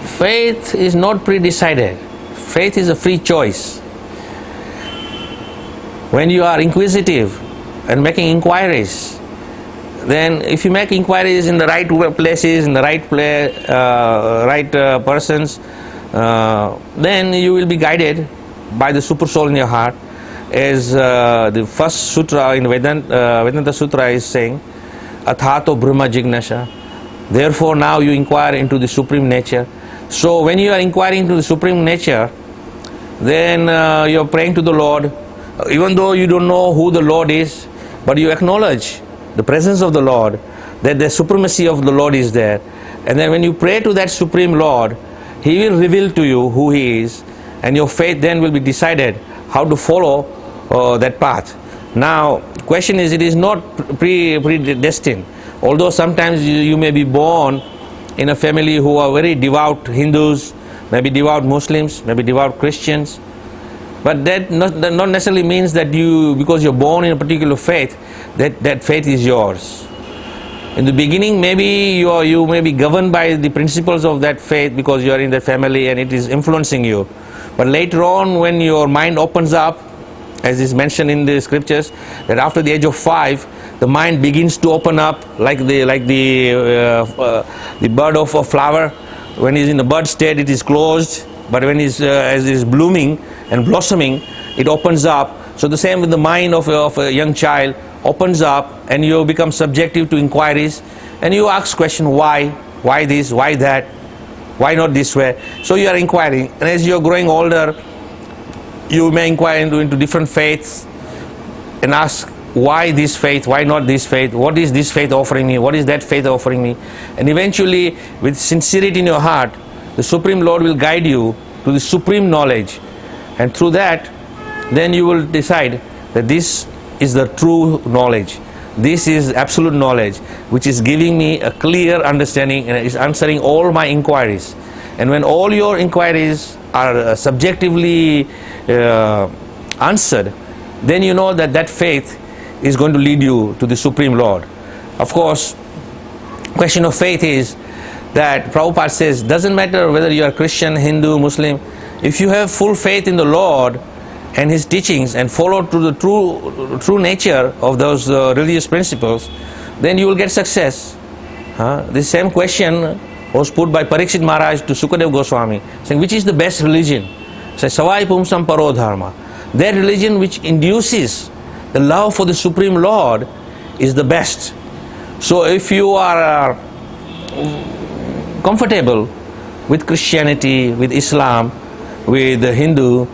Faith is not pre-decided. Faith is a free choice. When you are inquisitive and making inquiries, then if you make inquiries in the right places, in the right persons, then you will be guided by the super soul in your heart. As the first sutra in Vedanta Sutra is saying, Athato Brahma Jignasha. Therefore now you inquire into the supreme nature. So when you are inquiring into the supreme nature, then you are praying to the Lord. Even though you don't know who the Lord is, but you acknowledge the presence of the Lord, that the supremacy of the Lord is there. And then when you pray to that Supreme Lord, He will reveal to you who He is, and your faith then will be decided how to follow that path. Now, question is, it is not predestined. Although sometimes you may be born in a family who are very devout Hindus, maybe devout Muslims, maybe devout Christians, but that not necessarily means that because you're born in a particular faith, that faith is yours. In the beginning, maybe you may be governed by the principles of that faith because you are in that family and it is influencing you. But later on, when your mind opens up, as is mentioned in the scriptures, that after the age of 5, the mind begins to open up like the bud of a flower. When it's in the bud state, it is closed, but when as it is blooming and blossoming, it opens up. So the same with the mind of a young child, opens up, and you become subjective to inquiries, and you ask question, why this, why that, why not this way. So you are inquiring, and as you are growing older, you may inquire into different faiths and ask, why this faith, why not this faith, what is this faith offering me, what is that faith offering me. And eventually, with sincerity in your heart, the Supreme Lord will guide you to the supreme knowledge, and through that then you will decide that this is the true knowledge, this is absolute knowledge, which is giving me a clear understanding and is answering all my inquiries. And when all your inquiries are subjectively answered, then you know that faith is going to lead you to the Supreme Lord. Of course, question of faith is that Prabhupada says, doesn't matter whether you are Christian, Hindu, Muslim, if you have full faith in the Lord and His teachings and follow to the true nature of those religious principles, then you will get success. This same question was put by Parikshit Maharaj to Sukadev Goswami, saying, which is the best religion? Say, Savai Pumsam Paro Dharma. That religion which induces the love for the Supreme Lord is the best. So if you are comfortable with Christianity, with Islam, with the Hindu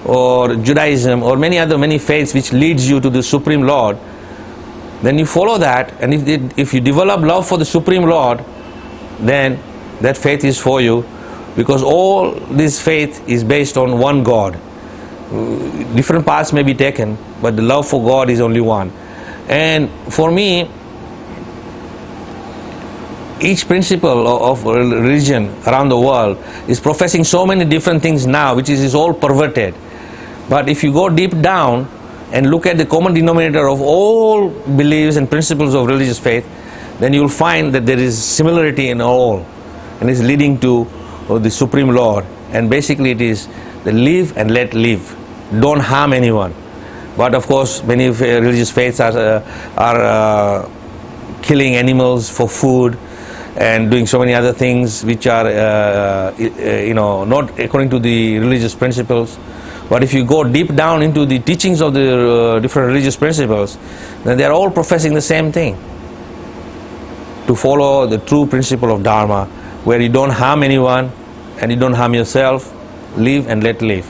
or Judaism or many faiths which leads you to the Supreme Lord, then you follow that, and if you develop love for the Supreme Lord, then that faith is for you, because all this faith is based on one God. Different paths may be taken, but the love for God is only one. And for me, each principle of religion around the world is professing so many different things now, which is all perverted. But if you go deep down and look at the common denominator of all beliefs and principles of religious faith, then you will find that there is similarity in all, and is leading to the Supreme Lord. And basically it is the live and let live. Don't harm anyone. But of course, many religious faiths are killing animals for food and doing so many other things which are not according to the religious principles. But if you go deep down into the teachings of the different religious principles, then they are all professing the same thing: to follow the true principle of Dharma, where you don't harm anyone and you don't harm yourself. Live and let live.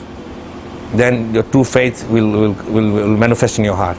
Then your true faith will manifest in your heart.